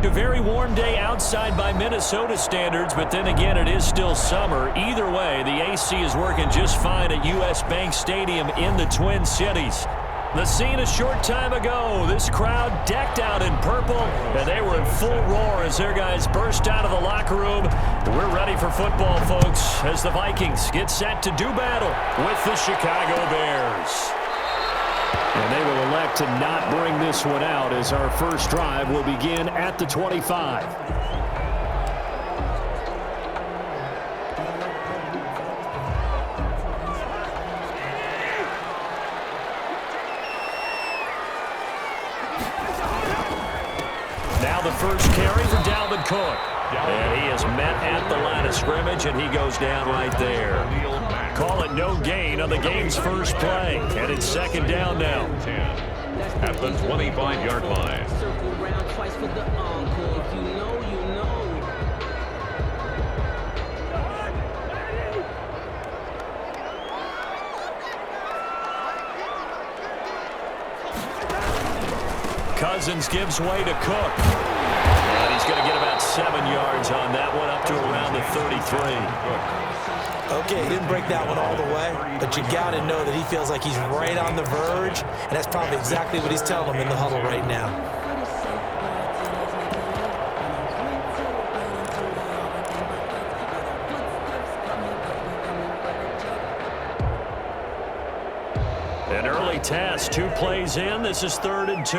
A very warm day outside by Minnesota standards, but then again, it is still summer. Either way, the AC is working just fine at U.S. Bank Stadium in the Twin Cities. The scene a short time ago, this crowd decked out in purple, and they were in full roar as their guys burst out of the locker room. We're ready for football, folks, as the Vikings get set to do battle with the Chicago Bears. And they will elect to not bring this one out as our first drive will begin at the 25. Now the first carry for Dalvin Cook. And he is met at the line of scrimmage, and he goes down right there. Call it no gain on the game's first play. And it's second down now. At the 25-yard line. Cousins gives way to Cook. And he's going to get about 7 yards on that one, up to around the 33. Okay, he didn't break that one all the way, but you got to know that he feels like he's right on the verge, and that's probably exactly what he's telling him in the huddle right now. An early test, 2 plays in. This is 3rd and 2.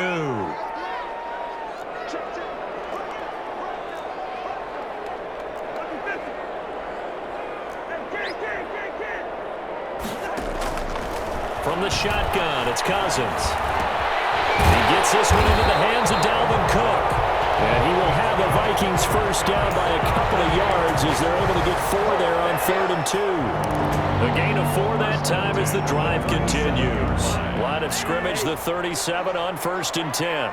From the shotgun, it's Cousins. He gets this one into the hands of Dalvin Cook. And he will have the Vikings first down by a couple of yards as they're able to get 4 there on 3rd and 2. A gain of 4 that time as the drive continues. Line of scrimmage, the 37 on 1st and 10.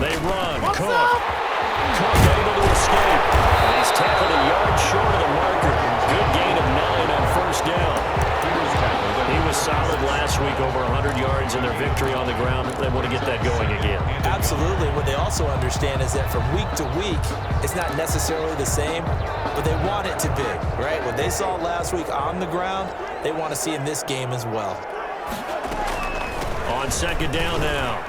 They run. Cook. Cook able to escape. And he's tackled a yard short of the marker. Good gain of 9 on 1st down. He was solid last week, over 100 yards in their victory on the ground. They want to get that going again. Absolutely. What they also understand is that from week to week, it's not necessarily the same, but they want it to be, right? What they saw last week on the ground, they want to see in this game as well. On 2nd down now,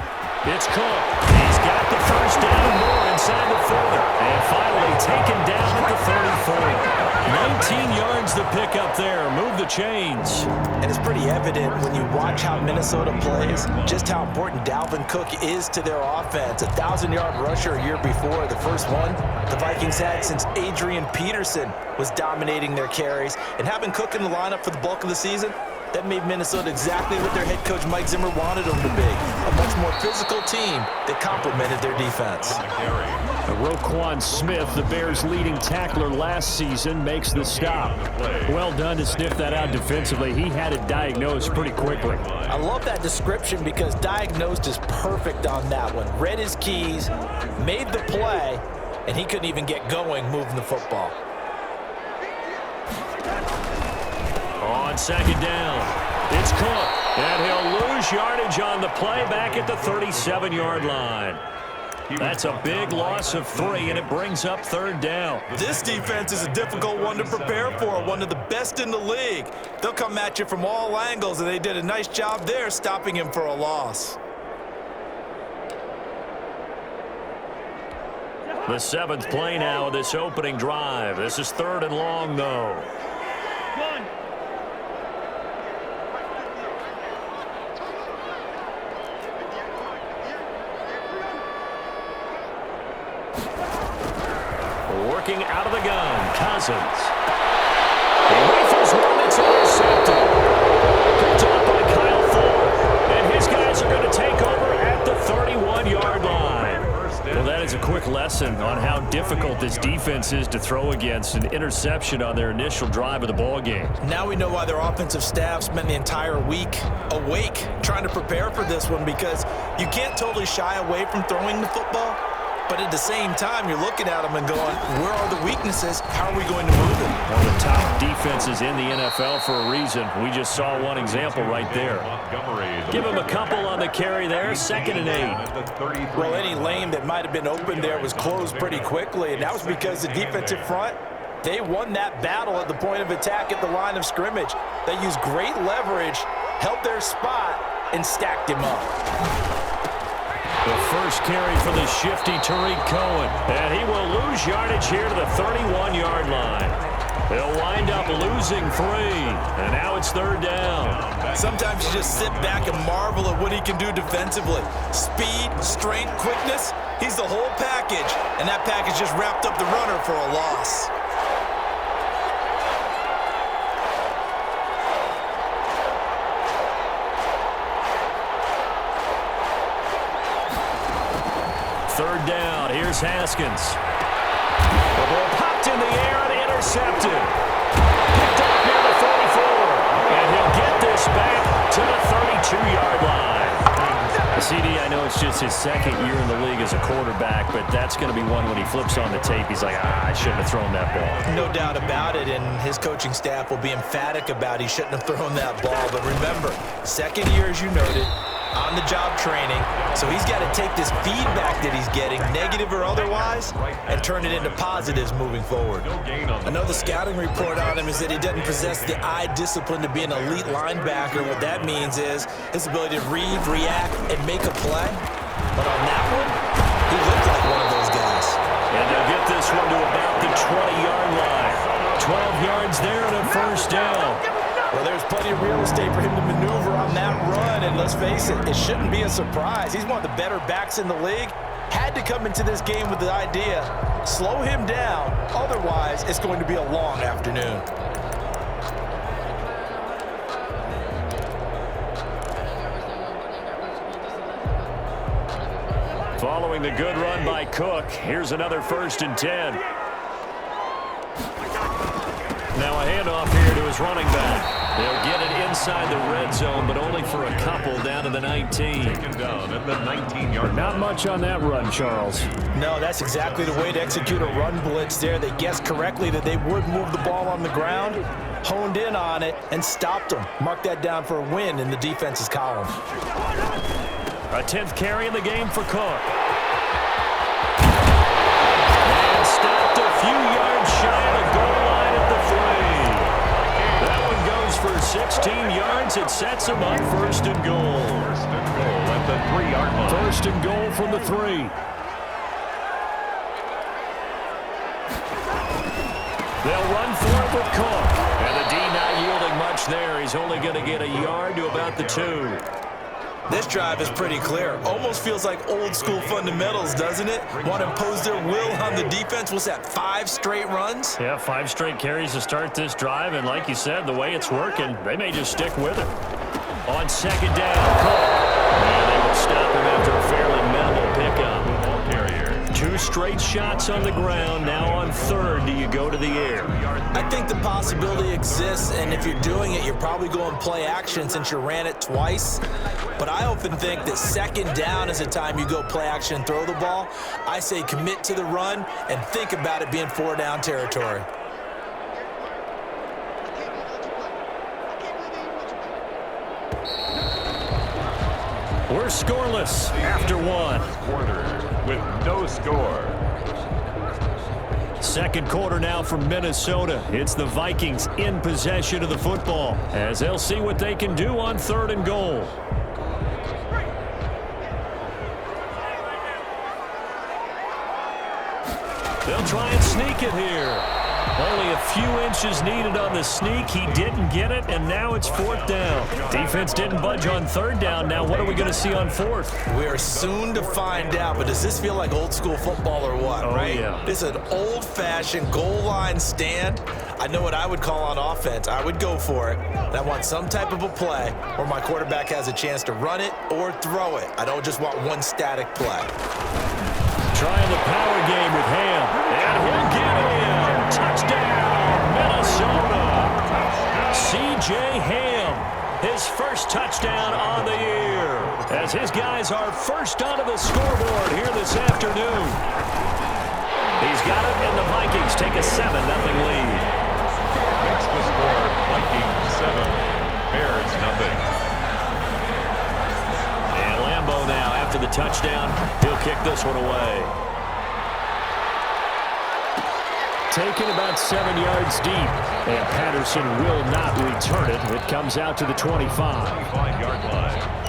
it's Cook. He's got the first down and more inside the 40. And finally taken down at the 34. 19 yards to pick up there. Move the chains. And it's pretty evident when you watch how Minnesota plays, just how important Dalvin Cook is to their offense. 1,000-yard rusher a year before, the first one the Vikings had since Adrian Peterson was dominating their carries. And having Cook in the lineup for the bulk of the season, that made Minnesota exactly what their head coach Mike Zimmer wanted them to be. A much more physical team that complemented their defense. Roquan Smith, the Bears' leading tackler last season, makes the stop. Well done to sniff that out defensively. He had it diagnosed pretty quickly. I love that description because diagnosed is perfect on that one. Read his keys, made the play, and he couldn't even get going moving the football. On 2nd down, it's Cook, and he'll lose yardage on the play back at the 37-yard line. That's a big loss of 3, and it brings up 3rd down. This defense is a difficult one to prepare for, one of the best in the league. They'll come at you from all angles, and they did a nice job there stopping him for a loss. The 7th play now of this opening drive. This is 3rd and long, though. Working out of the gun, Cousins. He rifles one that's intercepted. Picked up by Kyle Ford. And his guys are going to take over at the 31-yard line. Well, that is a quick lesson on how difficult this defense is to throw against. An interception on their initial drive of the ball game. Now we know why their offensive staff spent the entire week awake trying to prepare for this one, because you can't totally shy away from throwing the football. But at the same time, you're looking at them and going, where are the weaknesses? How are we going to move it? One of the top defenses in the NFL for a reason. We just saw one example right there. Give him a couple on the carry there, 2nd and 8. Well, any lane that might have been open there was closed pretty quickly, and that was because the defensive front, they won that battle at the point of attack at the line of scrimmage. They used great leverage, held their spot, and stacked him up. The first carry for the shifty Tariq Cohen. And he will lose yardage here to the 31-yard line. They'll wind up losing 3. And now it's 3rd down. Sometimes you just sit back and marvel at what he can do defensively. Speed, strength, quickness. He's the whole package. And that package just wrapped up the runner for a loss. Third down, here's Haskins. The ball popped in the air and intercepted. Picked up near the 44. And he'll get this back to the 32-yard line. CD, I know it's just his 2nd year in the league as a quarterback, but that's going to be one when he flips on the tape. He's like, I shouldn't have thrown that ball. No doubt about it, and his coaching staff will be emphatic about he shouldn't have thrown that ball. But remember, 2nd year, as you noted, on-the-job training, so he's got to take this feedback that he's getting, negative or otherwise, and turn it into positives moving forward. Another scouting report on him is that he doesn't possess the eye discipline to be an elite linebacker. What that means is his ability to read, react, and make a play. But on that one, he looked like one of those guys. And they'll get this one to about the 20-yard line. 12 yards there and a 1st down. Well, there's plenty of real estate for him to maneuver on that run, and let's face it, it shouldn't be a surprise. He's one of the better backs in the league. Had to come into this game with the idea, slow him down, otherwise it's going to be a long afternoon. Following the good run by Cook, here's another 1st and 10. Now a handoff here to his running back. They'll get it inside the red zone, but only for a couple down to the 19. Taken down at the 19-yard. Not much on that run, Charles. No, that's exactly the way to execute a run blitz there. They guessed correctly that they would move the ball on the ground, honed in on it, and stopped them. Mark that down for a win in the defense's column. A 10th carry in the game for Cook. And stopped a few yards shy of the goal line at the 3. That one goes for 16 yards. It sets him up 1st and goal. 1st and goal at the 3-yard line. 1st and goal from the 3. They'll run for it with Cook. And the D not yielding much there. He's only going to get a yard to about the 2. This drive is pretty clear. Almost feels like old school fundamentals, doesn't it? Want to impose their will on the defense. What's that, 5 straight runs? Yeah, 5 straight carries to start this drive, and like you said, the way it's working, they may just stick with it. On 2nd down, Cook. And they will stop him after a fairly minimal pickup. Ball carrier. 2 straight shots on the ground. Now on 3rd, do you go to the air? I think the possibility exists, and if you're doing it, you're probably going play action since you ran it twice. But I often think that 2nd down is the time you go play action and throw the ball. I say commit to the run and think about it being 4-down territory. We're scoreless after 1. Quarter with no score. 2nd quarter now from Minnesota. It's the Vikings in possession of the football as they'll see what they can do on 3rd and goal. They'll try and sneak it here. Only a few inches needed on the sneak. He didn't get it, and now it's 4th down. Defense didn't budge on 3rd down. Now what are we going to see on 4th? We are soon to find out, but does this feel like old school football or what, right? Yeah. This is an old-fashioned goal line stand. I know what I would call on offense. I would go for it. And I want some type of a play where my quarterback has a chance to run it or throw it. I don't just want one static play. Trying the power game with Ham. And he'll get in. Touchdown, Minnesota. C.J. Ham, his first touchdown on the year. As his guys are first onto the scoreboard here this afternoon. take a 7-0 lead. Makes the score Vikings 7, Bears nothing. And Lambeau now, after the touchdown, he'll kick this one away. Taken about 7 yards deep, and Patterson will not return it. It comes out to the 25. 25-yard line.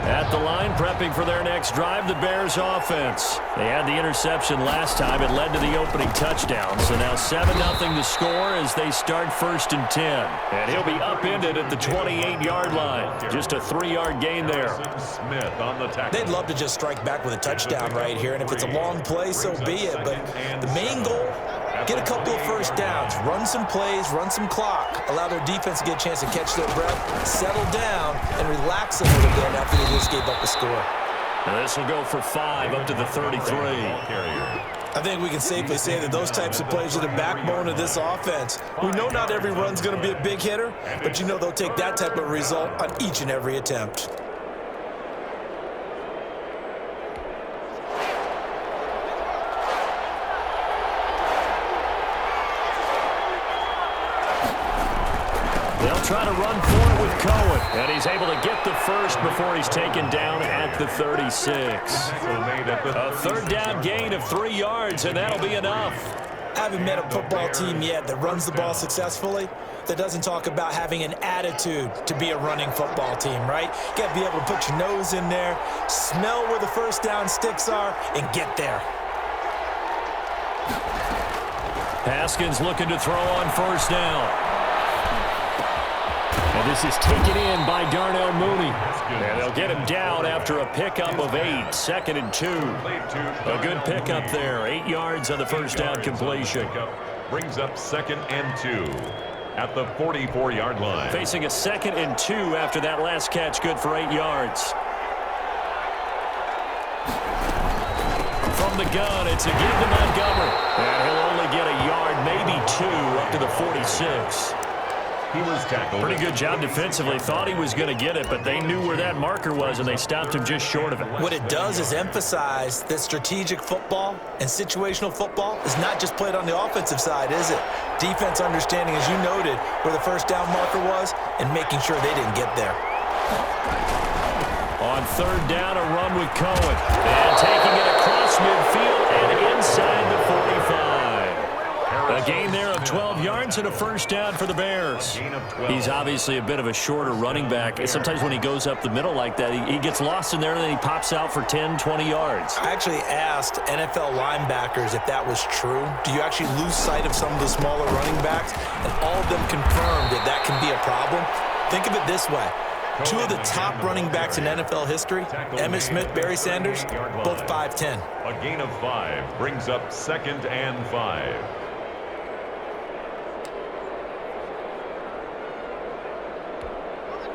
At the line, prepping for their next drive, the Bears offense. They had the interception last time. It led to the opening touchdown. So now 7-0 to score as they start 1st and 10. And he'll be upended at the 28-yard line. Just a 3-yard gain there. Smith on the tackle. They'd love to just strike back with a touchdown right here, and if it's a long play, so be it. But the main goal, get a couple of first downs, run some plays, run some clock, allow their defense to get a chance to catch their breath, settle down, and relax a little bit after they just gave up a score. Now this will go for 5 up to the 33. I think we can safely say that those types of plays are the backbone of this offense. We know not every run's going to be a big hitter, but you know they'll take that type of result on each and every attempt. They'll try to run for it with Cohen, and he's able to get the first before he's taken down at the 36. A 3rd down gain of 3 yards, and that'll be enough. I haven't met a football team yet that runs the ball successfully that doesn't talk about having an attitude to be a running football team, right? You got to be able to put your nose in there, smell where the first down sticks are, and get there. Haskins looking to throw on 1st down. And this is taken in by Darnell Mooney. And they'll get him down after a pickup of 8, 2nd and 2. A good pickup there, 8 yards on the 1st down completion. Brings up 2nd and 2 at the 44-yard line. Facing a 2nd and 2 after that last catch, good for 8 yards. From the gun, it's a give to Montgomery. And he'll only get a yard, maybe 2, up to the 46. He was tackled. Pretty good job defensively. Thought he was going to get it, but they knew where that marker was, and they stopped him just short of it. What it does is emphasize that strategic football and situational football is not just played on the offensive side, is it? Defense understanding, as you noted, where the first down marker was and making sure they didn't get there. On 3rd down, a run with Cohen. And taking it across midfield and inside the 45. A gain there of 12 yards and a 1st down for the Bears. He's obviously a bit of a shorter running back. Sometimes when he goes up the middle like that, he gets lost in there and then he pops out for 10, 20 yards. I actually asked NFL linebackers if that was true. Do you actually lose sight of some of the smaller running backs? And all of them confirmed that that can be a problem. Think of it this way. 2 of the top running backs in NFL history, Emmitt Smith, Barry Sanders, both 5'10". A gain of 5 brings up 2nd and 5.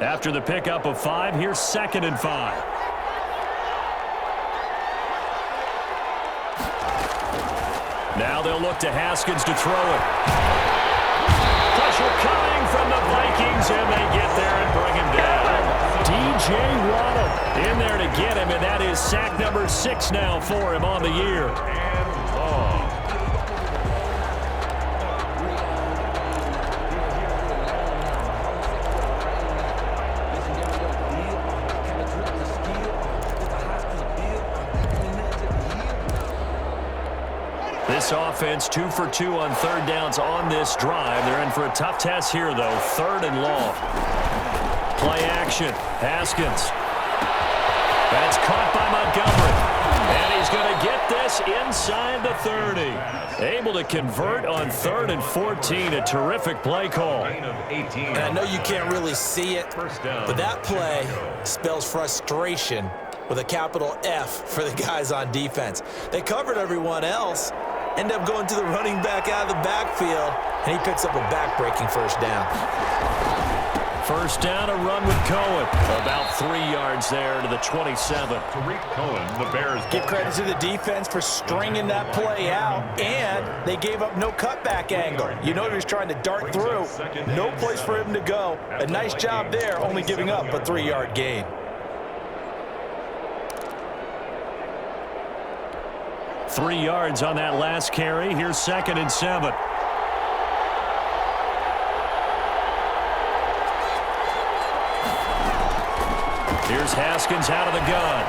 After the pickup of 5, here's 2nd and 5. Now they'll look to Haskins to throw it. Pressure coming from the Vikings, and they get there and bring him down. DJ Waddle in there to get him, and that is sack number 6 now for him on the year. And long. This offense 2 for 2 on 3rd downs on this drive. They're in for a tough test here, though. 3rd and long. Play action. Haskins. That's caught by Montgomery. And he's going to get this inside the 30. Able to convert on 3rd and 14. A terrific play call. And I know you can't really see it, but that play spells frustration with a capital F for the guys on defense. They covered everyone else, end up going to the running back out of the backfield, and he picks up a back-breaking 1st down. 1st down, a run with Cohen. About 3 yards there to the 27. Tariq Cohen, the Bears. Give credit to the defense for stringing that play out, and they gave up no cutback angle. You know he was trying to dart through. No place for him to go. A nice job there, only giving up a 3-yard gain. 3 yards on that last carry. Here's 2nd and 7. Here's Haskins out of the gun.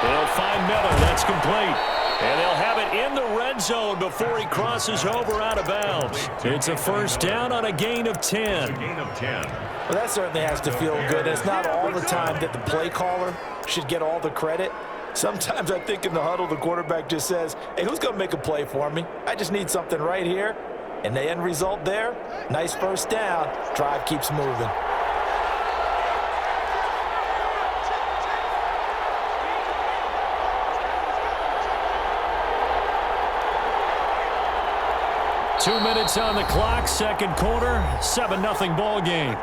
They'll find Miller. That's complete. And they'll have it in the red zone before he crosses over out of bounds. It's a first down on a gain of 10. Well, that certainly has to feel good. It's not all the time that the play caller should get all the credit. Sometimes I think in the huddle, the quarterback just says, hey, who's going to make a play for me? I just need something right here. And the end result there, nice first down. Drive keeps moving. Two minutes on the clock, second quarter, 7-0 ball game.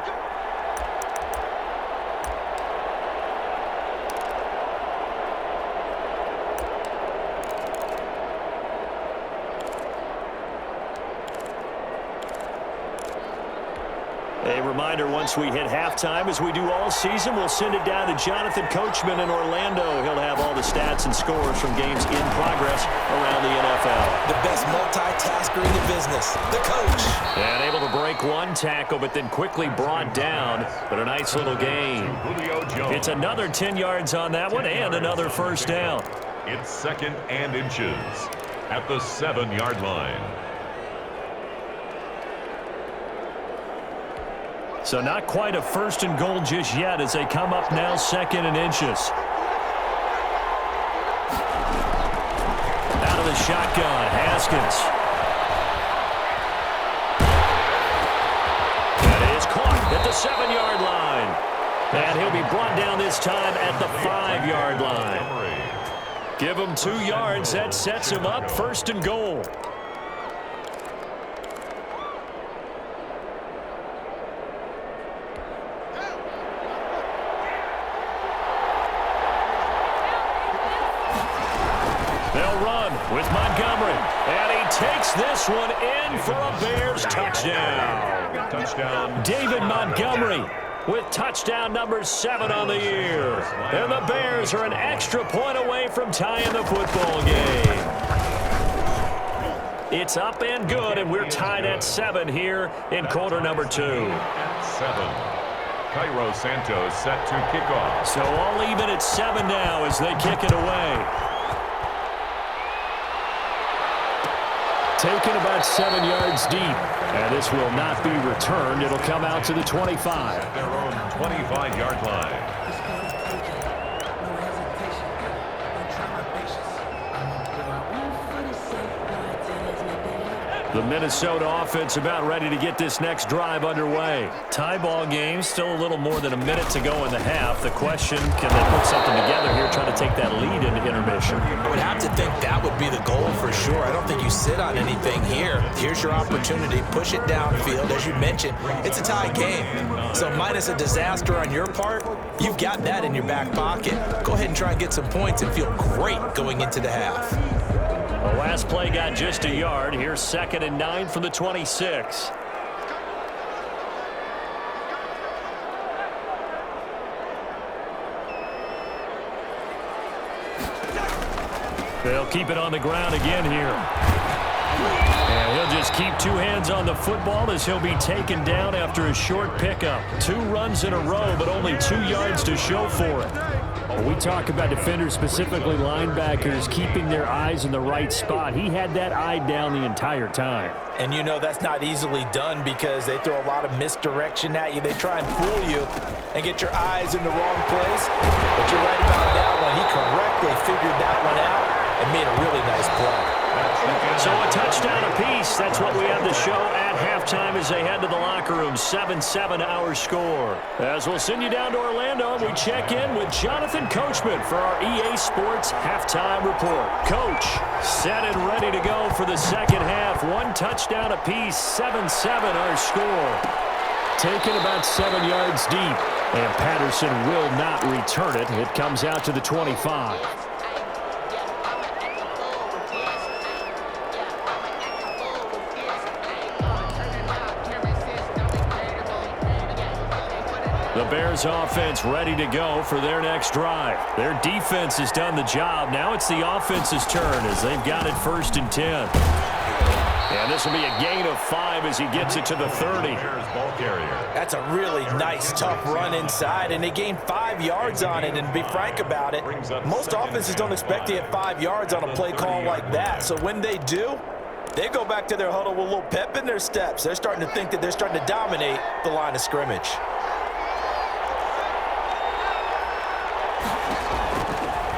A reminder, once we hit halftime, as we do all season, we'll send it down to Jonathan Coachman in Orlando. He'll have all the stats and scores from games in progress around the NFL. The best multitasker in the business, the coach. And able to break one tackle, but then quickly brought down. But a nice little gain. It's another 10 yards on that one and another first down. It's 2nd and inches at the 7-yard line. So not quite a 1st and goal just yet as they come up now 2nd and inches. Out of the shotgun, Haskins. That is caught at the 7-yard line. And he'll be brought down this time at the 5-yard line. Give him 2 yards. That sets him up 1st and goal. With Montgomery, and he takes this one in for a Bears touchdown. David Montgomery with touchdown number 7 on the year. And the Bears are an extra point away from tying the football game. It's up and good, and we're tied at 7 here in quarter number 2. At 7. Cairo Santos set to kick off. So all even at 7 now as they kick it away. Taken about 7 yards deep. And this will not be returned. It'll come out to the 25. Their own 25-yard line. The Minnesota offense about ready to get this next drive underway. Tie ball game, still a little more than a minute to go in the half. The question, can they put something together here, trying to take that lead into intermission? I would have to think that would be the goal for sure. I don't think you sit on anything here. Here's your opportunity. Push it downfield. As you mentioned, it's a tie game. So minus a disaster on your part, you've got that in your back pocket. Go ahead and try and get some points and feel great going into the half. The last play got just a yard. Here's 2nd and 9 from the 26. They'll keep it on the ground again here. And he'll just keep 2 hands on the football as he'll be taken down after a short pickup. 2 runs in a row, but only 2 yards to show for it. When we talk about defenders, specifically linebackers, keeping their eyes in the right spot, he had that eye down the entire time. And you know that's not easily done because they throw a lot of misdirection at you. They try and fool you and get your eyes in the wrong place. But you're right about that one. He correctly figured that one out and made a really nice play. So a touchdown apiece. That's what we have to show at halftime as they head to the locker room. 7-7 our score. As we'll send you down to Orlando, we check in with Jonathan Coachman for our EA Sports halftime report. Coach, set and ready to go for the second half. 1 touchdown apiece. 7-7 our score. Taken about 7 yards deep. And Patterson will not return it. It comes out to the 25. The The Bears offense ready to go for their next drive. Their defense has done the job. Now it's the offense's turn as they've got it 1st and 10. And this will be a gain of 5 as he gets it to the 30. That's a really nice, tough run inside, and they gained 5 yards on it. And to be frank about it, most offenses don't expect to get 5 yards on a play call like that. So when they do, they go back to their huddle with a little pep in their steps. They're starting to think that they're starting to dominate the line of scrimmage.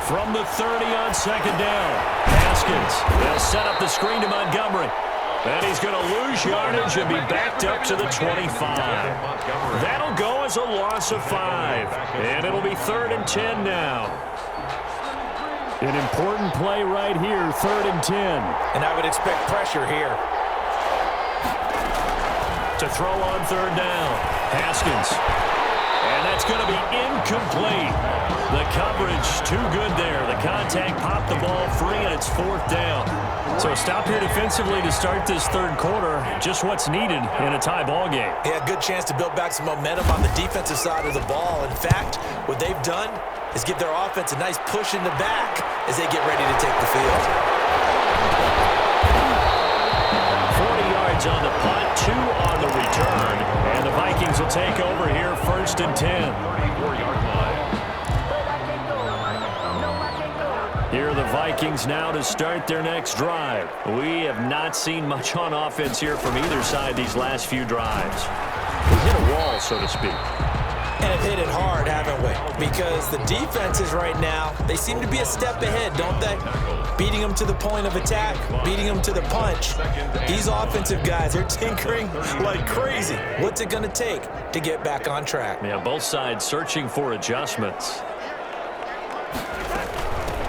From the 30 on 2nd down, Haskins. They'll set up the screen to Montgomery. And he's going to lose yardage and be backed up to the 25. That'll go as a loss of 5. And it'll be 3rd and 10 now. An important play right here, 3rd and 10. And I would expect pressure here. To throw on 3rd down, Haskins. And that's going to be incomplete. The coverage too good there. The contact popped the ball free, and it's 4th down. So a stop here defensively to start this 3rd quarter. Just what's needed in a tie ball game. Yeah, good chance to build back some momentum on the defensive side of the ball. In fact, what they've done is give their offense a nice push in the back as they get ready to take the field. 40 yards on the punt, 2 on the return. And the Vikings will take over here 1st and 10. 34-yard line. Here are the Vikings now to start their next drive. We have not seen much on offense here from either side these last few drives. We hit a wall, so to speak. And have hit it hard, haven't we? Because the defenses right now, they seem to be a step ahead, don't they? Beating them to the point of attack, beating them to the punch. These offensive guys, they're tinkering like crazy. What's it going to take to get back on track? Yeah, both sides searching for adjustments.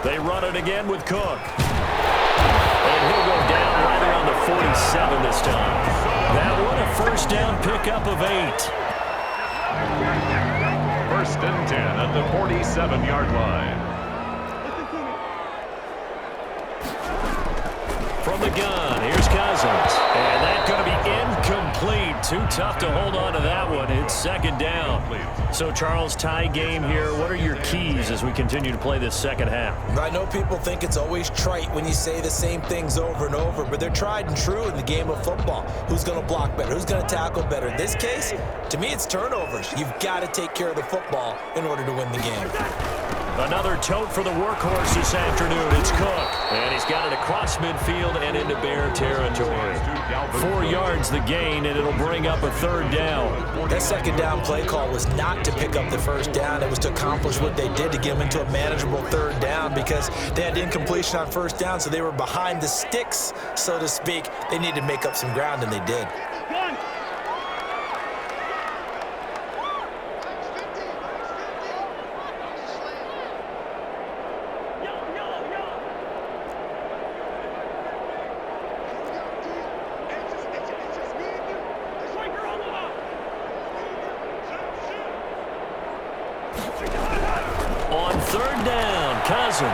They run it again with Cook. And he'll go down right around the 47 this time. That one a 1st down pickup of 8. 1st and 10 at the 47-yard line. From the gun, here's Cousins. And that's going to be incomplete. Too tough to hold on to that one. It's 2nd down. So, Charles, tie game here. What are your keys as we continue to play this 2nd half? I know people think it's always trite when you say the same things over and over, but they're tried and true in the game of football. Who's going to block better? Who's going to tackle better? In this case, to me, it's turnovers. You've got to take care of the football in order to win the game. Another tote for the workhorse this afternoon. It's Cook. And he's got it across midfield and into Bear territory. 4 yards the gain, and it'll bring up a 3rd down. That 2nd down play call was not to pick up the 1st down. It was to accomplish what they did to get them into a manageable 3rd down because they had incompletion on 1st down, so they were behind the sticks, so to speak. They needed to make up some ground, and they did. On 3rd down, Cousins.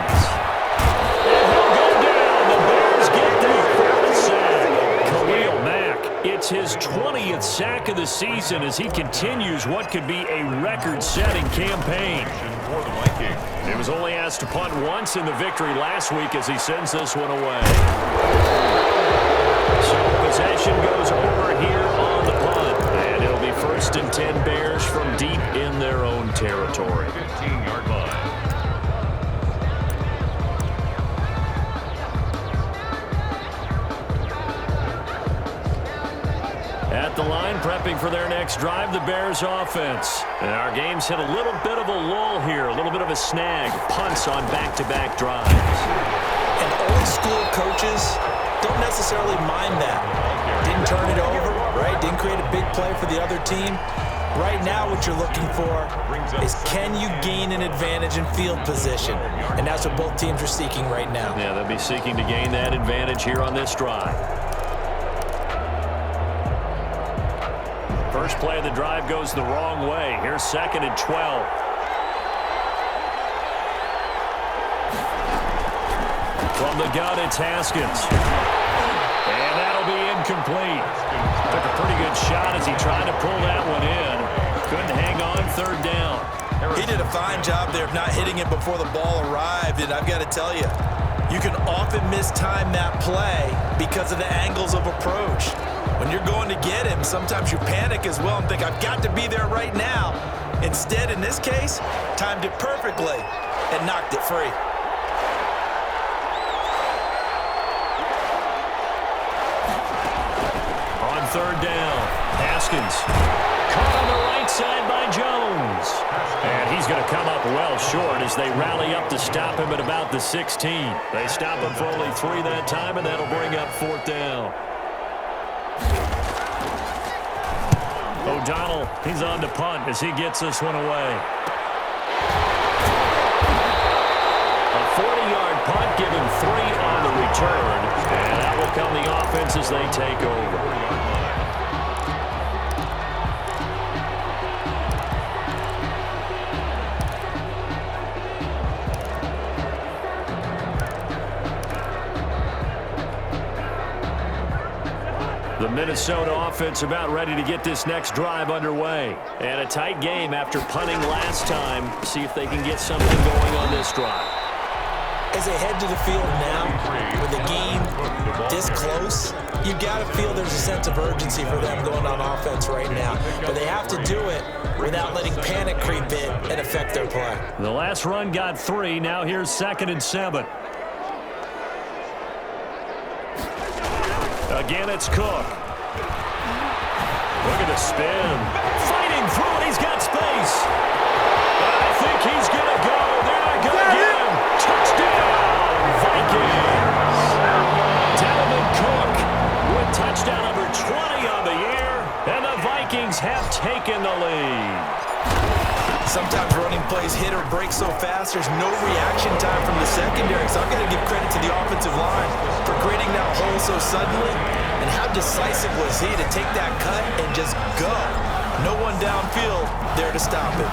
And he'll go down. The Bears get their 4th sack. Khalil Mack, it's his 20th sack of the season as he continues what could be a record-setting campaign. For the Vikings. He was only asked to punt once in the victory last week as he sends this one away. So possession goes over here on the punt. And it'll be 1st and 10 Bears from deep in their own territory. 15-yard line. At the line, prepping for their next drive, the Bears offense. And our game's hit a little bit of a lull here, a little bit of a snag. Punts on back-to-back drives. And old school coaches don't necessarily mind that. Didn't turn it over, right? Didn't create a big play for the other team. Right now, what you're looking for is can you gain an advantage in field position? And that's what both teams are seeking right now. Yeah, they'll be seeking to gain that advantage here on this drive. First play of the drive goes the wrong way. Here's 2nd and 12. From the gun, it's Haskins. And that'll be incomplete. Took a pretty good shot as he tried to pull that one in. Couldn't hang on, third down. He did a fine job there of not hitting it before the ball arrived, and I've got to tell you, you can often mistime that play because of the angles of approach. When you're going to get him, sometimes you panic as well and think, I've got to be there right now. Instead, in this case, timed it perfectly and knocked it free. On third down, Haskins. Caught on the right side by Jones. And he's going to come up well short as they rally up to stop him at about the 16. They stop him for only 3 that time, and that'll bring up fourth down. O'Donnell, he's on to punt as he gets this one away. A 40-yard punt, giving 3 on the return. And that will come the offense as they take over. The Minnesota offense about ready to get this next drive underway. And a tight game after punting last time. See if they can get something going on this drive. As they head to the field now, with the game this close, you've got to feel there's a sense of urgency for them going on offense right now. But they have to do it without letting panic creep in and affect their play. The last run got 3. Now here's 2nd and 7. Again, it's Cook. Look at the spin. Fighting through it. He's got space. I think he's going to go. They're not going to get him. Touchdown, Vikings. Dalvin Cook with touchdown number 20 on the year. And the Vikings have taken the lead. Sometimes running plays hit or break so fast, there's no reaction time from the secondary. So I've got to give credit to the offensive line for creating that hole so suddenly. And how decisive was he to take that cut and just go? No one downfield there to stop it.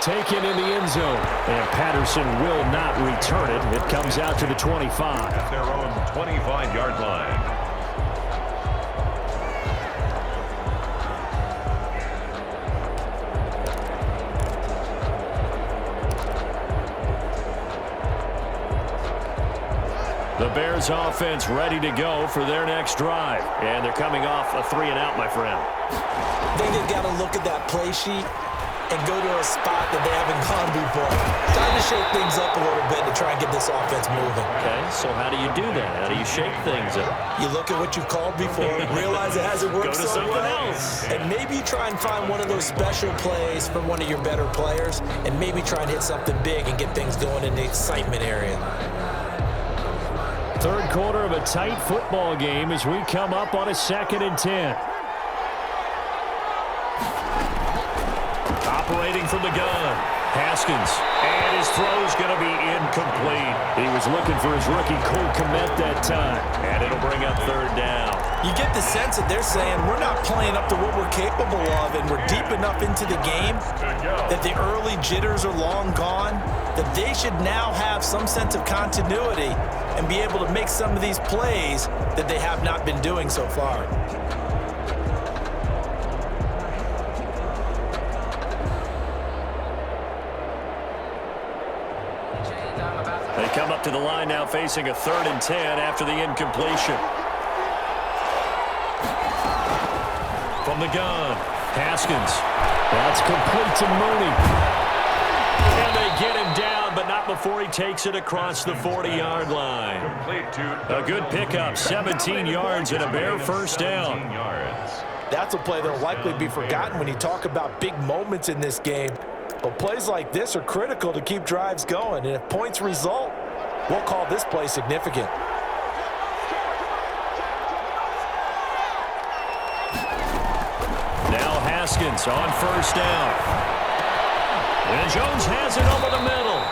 Taken in the end zone. And Patterson will not return it. It comes out to the 25. At their own 25-yard line. The Bears offense ready to go for their next drive. And they're coming off a 3-and-out, my friend. I think they've got to look at that play sheet and go to a spot that they haven't gone before. Time to shake things up a little bit to try and get this offense moving. Okay, so how do you do that? How do you shake things up? You look at what you've called before, realize it hasn't worked so well, and maybe try and find one of those special plays from one of your better players, and maybe try and hit something big and get things going in the excitement area. Third quarter of a tight football game as we come up on a 2nd and 10. Operating from the gun, Haskins. And his throw's going to be incomplete. He was looking for his rookie Cole Kmet that time. And it'll bring up third down. You get the sense that they're saying we're not playing up to what we're capable of, and we're deep enough into the game that the early jitters are long gone, that they should now have some sense of continuity and be able to make some of these plays that they have not been doing so far. They come up to the line now facing a 3rd and 10 after the incompletion. From the gun, Haskins. That's complete to Mooney. And they get him down, but not before he takes it across the 40-yard line. A good pickup, 17 yards and a bare first down. That's a play that will likely be forgotten when you talk about big moments in this game. But plays like this are critical to keep drives going. And if points result, we'll call this play significant. Now Haskins on first down. And Jones has it over the middle.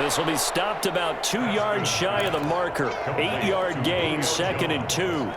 This will be stopped about 2 yards shy of the marker. 8-yard gain, 2nd and 2.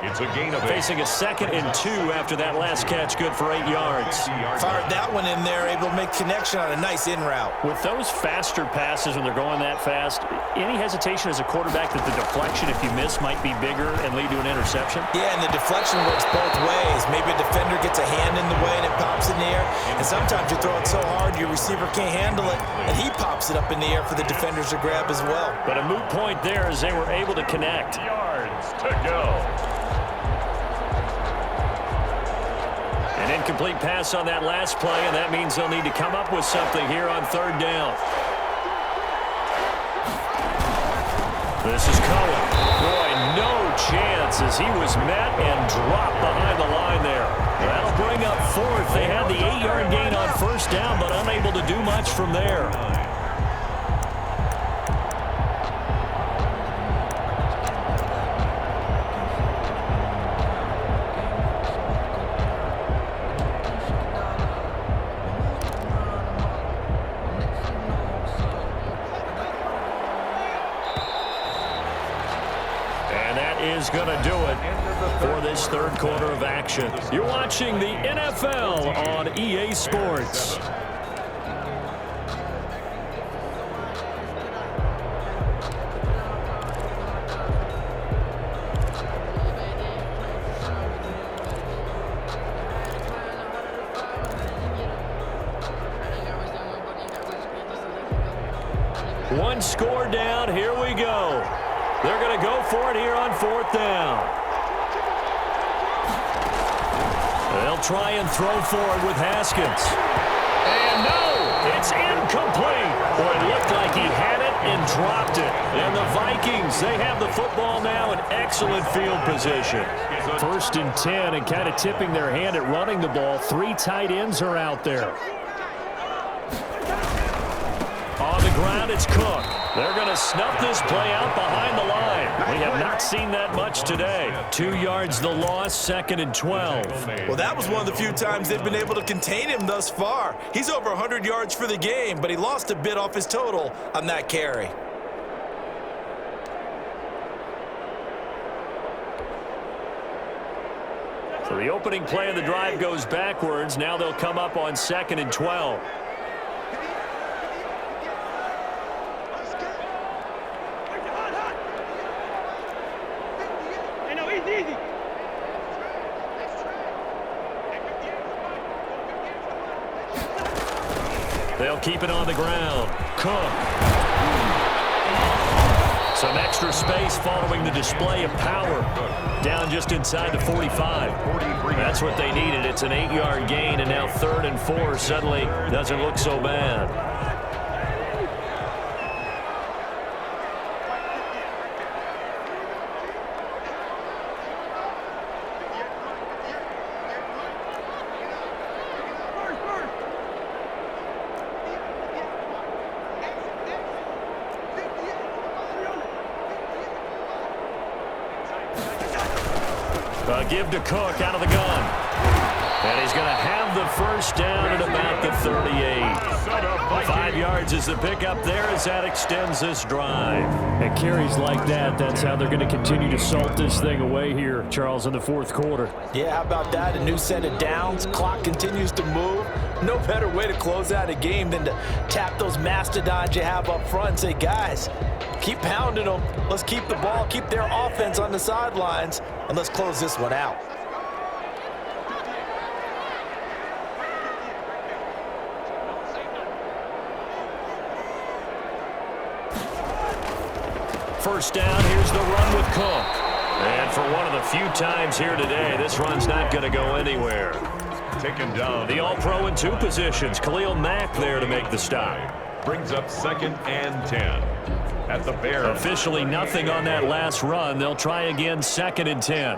It's a gain of 8. Facing a 2nd and 2 after that last catch, good for 8 yards. Fired that one in there, able to make connection on a nice in route. With those faster passes when they're going that fast, any hesitation as a quarterback that the deflection, if you miss, might be bigger and lead to an interception? Yeah, and the deflection works both ways. Maybe a defender gets a hand in the way and it pops in the air, and sometimes you throw it so hard your receiver can't handle it, and he pops it up in the air for the defenders to grab as well. But a moot point there as they were able to connect. Yards to go. An incomplete pass on that last play, and that means they'll need to come up with something here on 3rd down. This is Cohen. Boy, no chance as he was met and dropped behind the line there. That'll bring up 4th. They had the 8-yard gain on 1st down, but unable to do much from there. Is going to do it for this 3rd quarter of action. You're watching the NFL on EA Sports. One score down. Here we go. They're going to go for it here on 4th down. They'll try and throw for it with Haskins. And no, it's incomplete. Boy, it looked like he had it and dropped it. And the Vikings, they have the football now in excellent field position. 1st and 10, and kind of tipping their hand at running the ball. 3 tight ends are out there. On the ground, it's Cook. They're going to snuff this play out behind the line. We have not seen that much today. 2 yards the loss, 2nd and 12. Well, that was one of the few times they've been able to contain him thus far. He's over 100 yards for the game, but he lost a bit off his total on that carry. So the opening play of the drive goes backwards. Now they'll come up on 2nd and 12. They'll keep it on the ground. Cook. Some extra space following the display of power. Down just inside the 45. That's what they needed. It's an 8-yard gain, and now 3rd and 4 suddenly doesn't look so bad. Give to Cook out of the gun. And he's going to have the 1st down at about the 38. 5 yards is the pickup there as that extends this drive. And carries like that, that's how they're going to continue to salt this thing away here, Charles, in the 4th quarter. Yeah, how about that? A new set of downs. Clock continues to move. No better way to close out a game than to tap those mastodons you have up front and say, guys, keep pounding them. Let's keep the ball, keep their offense on the sidelines, and let's close this one out. First down, here's the run with Cook. And for one of the few times here today, this run's not going to go anywhere. Taken down. The All-Pro in 2 positions. Khalil Mack there to make the stop. Brings up 2nd and 10. At the Bears. Officially nothing on that last run. They'll try again 2nd and 10.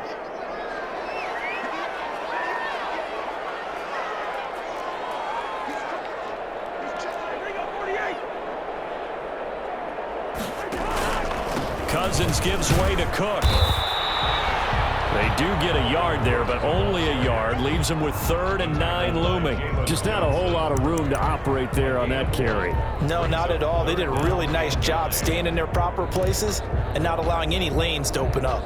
Cousins gives way to Cook. They do get a yard there, but only a yard. Leaves them with 3rd and 9 looming. Just not a whole lot of room to operate there on that carry. No, not at all. They did a really nice job staying in their proper places and not allowing any lanes to open up.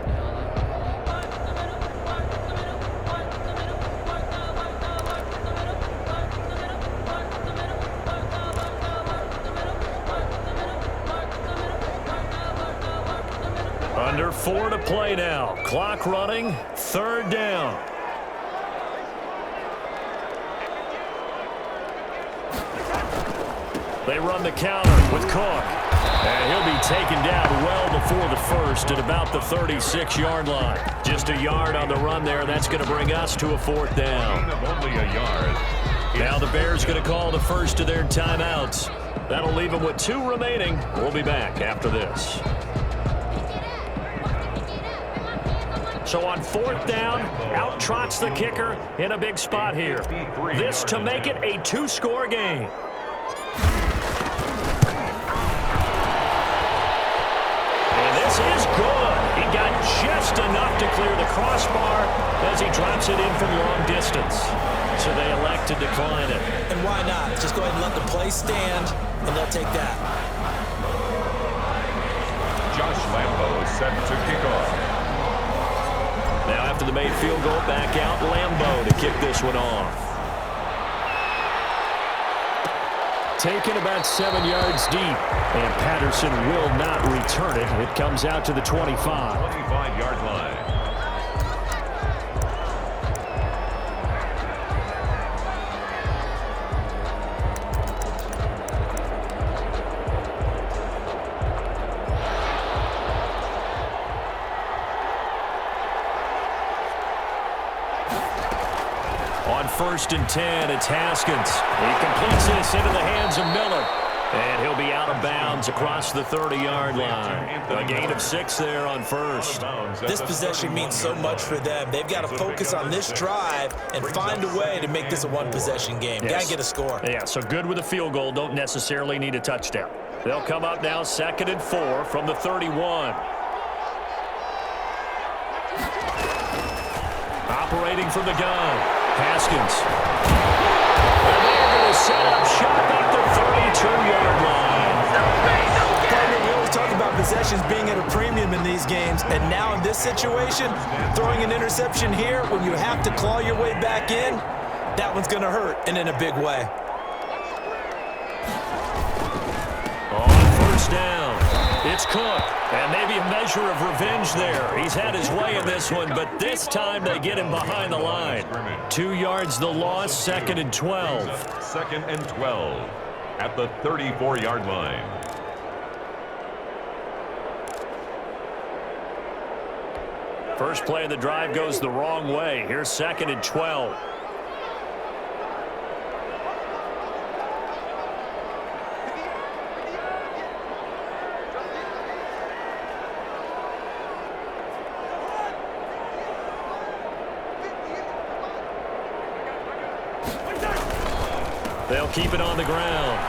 4 to play now. Clock running, 3rd down. They run the counter with Cook. And he'll be taken down well before the first at about the 36-yard line. Just a yard on the run there. That's going to bring us to a 4th down. Only a yard. Now the Bears going to call the first of their timeouts. That'll leave them with 2 remaining. We'll be back after this. So on 4th down, out trots the kicker in a big spot here. This to make it a 2-score game. This is good. He got just enough to clear the crossbar as he drops it in from long distance. So they elect to decline it. And why not? Just go ahead and let the play stand, and they'll take that. Josh Lambo is set to kick off. Now after the made field goal, back out Lambo to kick this one off. Taken about 7 yards deep, and Patterson will not return it. It comes out to the 25. 25-yard line. On 1st and 10, it's Haskins. He completes this into the hands of Miller. And he'll be out of bounds across the 30-yard line. A gain of 6 there on 1st. This possession means so much for them. They've got to focus on this drive and find a way to make this a 1-possession game. Yes. Got to get a score. Yeah, so good with a field goal. Don't necessarily need a touchdown. They'll come up now 2nd and 4 from the 31. Operating from the gun. Haskins. And they're going to set up shop at the 32-yard line. We always talk about possessions being at a premium in these games, and now in this situation, throwing an interception here when you have to claw your way back in, that one's going to hurt, and in a big way. On 1st down, it's Cook. And maybe a measure of revenge there. He's had his way in this one, but this time they get him behind the line. 2 yards the loss, 2nd and 12. 2nd and 12 at the 34-yard line. First play of the drive goes the wrong way. Here's 2nd and 12. They'll keep it on the ground.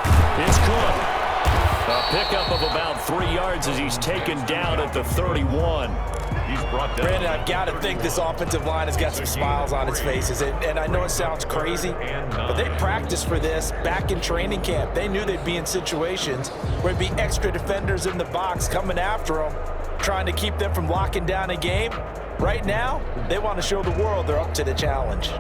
It's Cook. A pickup of about 3 yards as he's taken down at the 31. He's brought down. Brandon, I've got to think this offensive line has got some smiles on its faces. And I know it sounds crazy, but they practiced for this back in training camp. They knew they'd be in situations where there'd be extra defenders in the box coming after them, trying to keep them from locking down a game. Right now, they want to show the world they're up to the challenge.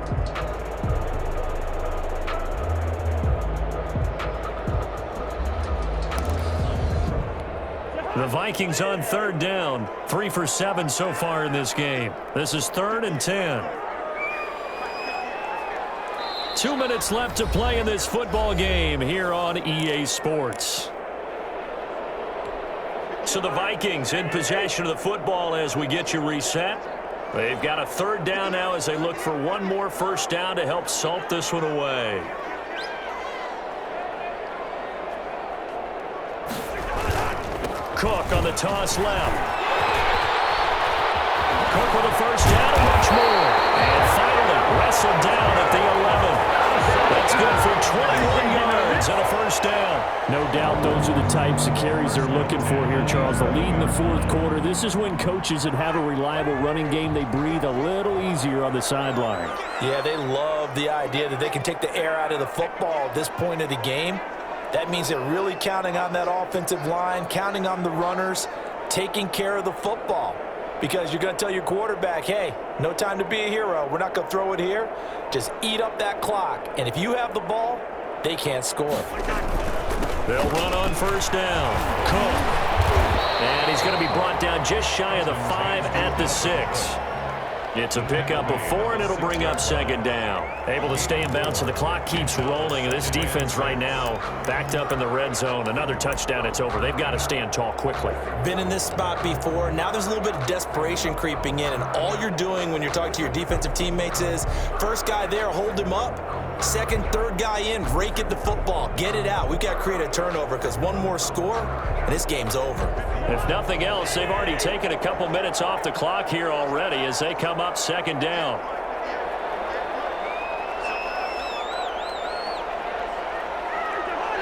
The Vikings on 3rd down. 3 for 7 so far in this game. This is 3rd and 10. 2 minutes left to play in this football game here on EA Sports. So the Vikings in possession of the football as we get you reset. They've got a 3rd down now as they look for one more 1st down to help salt this one away. Cook on the toss left. Cook with a 1st down and much more. And finally wrestled down at the 11. That's good for 21 yards and a 1st down. No doubt those are the types of carries they're looking for here, Charles. The lead in the 4th quarter. This is when coaches that have a reliable running game, they breathe a little easier on the sideline. Yeah, they love the idea that they can take the air out of the football at this point of the game. That means they're really counting on that offensive line, counting on the runners, taking care of the football. Because you're going to tell your quarterback, hey, no time to be a hero. We're not going to throw it here. Just eat up that clock. And if you have the ball, they can't score. They'll run on 1st down. Cook. And he's going to be brought down just shy of the 5 at the 6. It's a pickup of 4, and it'll bring up second down. Able to stay in bounds, so the clock keeps rolling. And this defense right now backed up in the red zone. Another touchdown, it's over. They've got to stand tall quickly. Been in this spot before. Now there's a little bit of desperation creeping in, and all you're doing when you're talking to your defensive teammates is first guy there, hold him up. Second, third guy in, rake at the football. Get it out. We've got to create a turnover because one more score, and this game's over. If nothing else, they've already taken a couple minutes off the clock here already as they come up second down.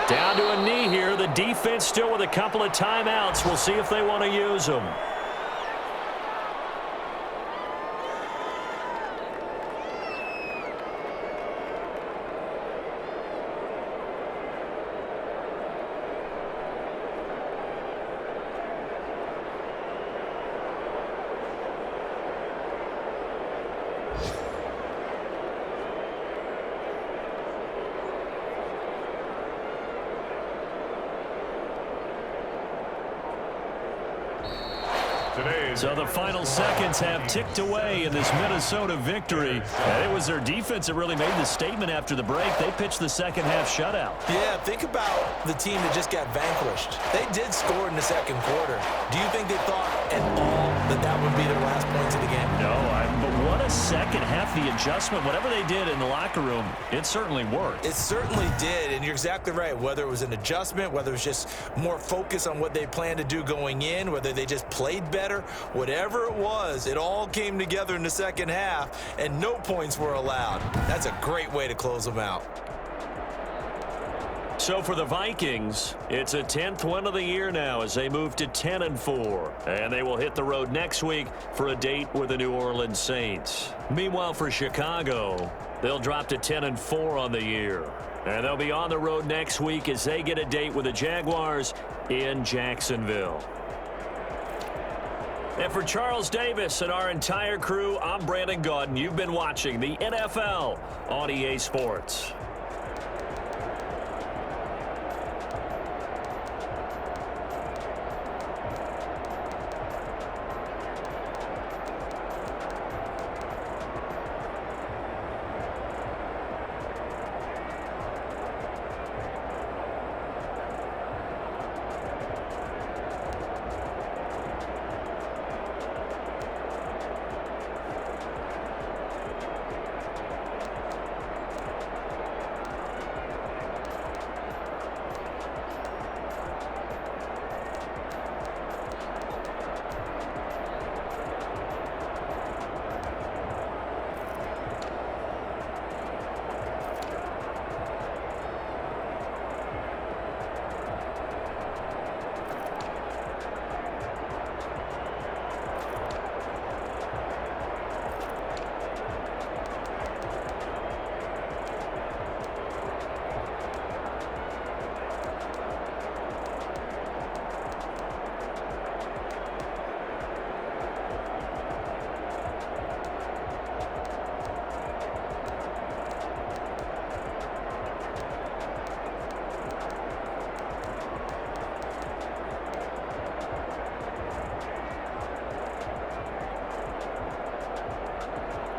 Down to a knee here. The defense still with a couple of timeouts. We'll see if they want to use them. So the final seconds have ticked away in this Minnesota victory. And it was their defense that really made the statement after the break. They pitched the second half shutout. Yeah, think about the team that just got vanquished. They did score in the second quarter. Do you think they thought at all that that would be their last points of the game? No, but what a second half, the adjustment, whatever they did in the locker room, it certainly worked. It certainly did, and you're exactly right. Whether it was an adjustment, whether it was just more focus on what they planned to do going in, whether they just played better, whatever it was, it all came together in the second half, and no points were allowed. That's a great way to close them out. So for the Vikings, it's a 10th win of the year now as they move to 10-4. And they will hit the road next week for a date with the New Orleans Saints. Meanwhile, for Chicago, they'll drop to 10-4 on the year. And they'll be on the road next week as they get a date with the Jaguars in Jacksonville. And for Charles Davis and our entire crew, I'm Brandon Gaudin. You've been watching the NFL on EA Sports.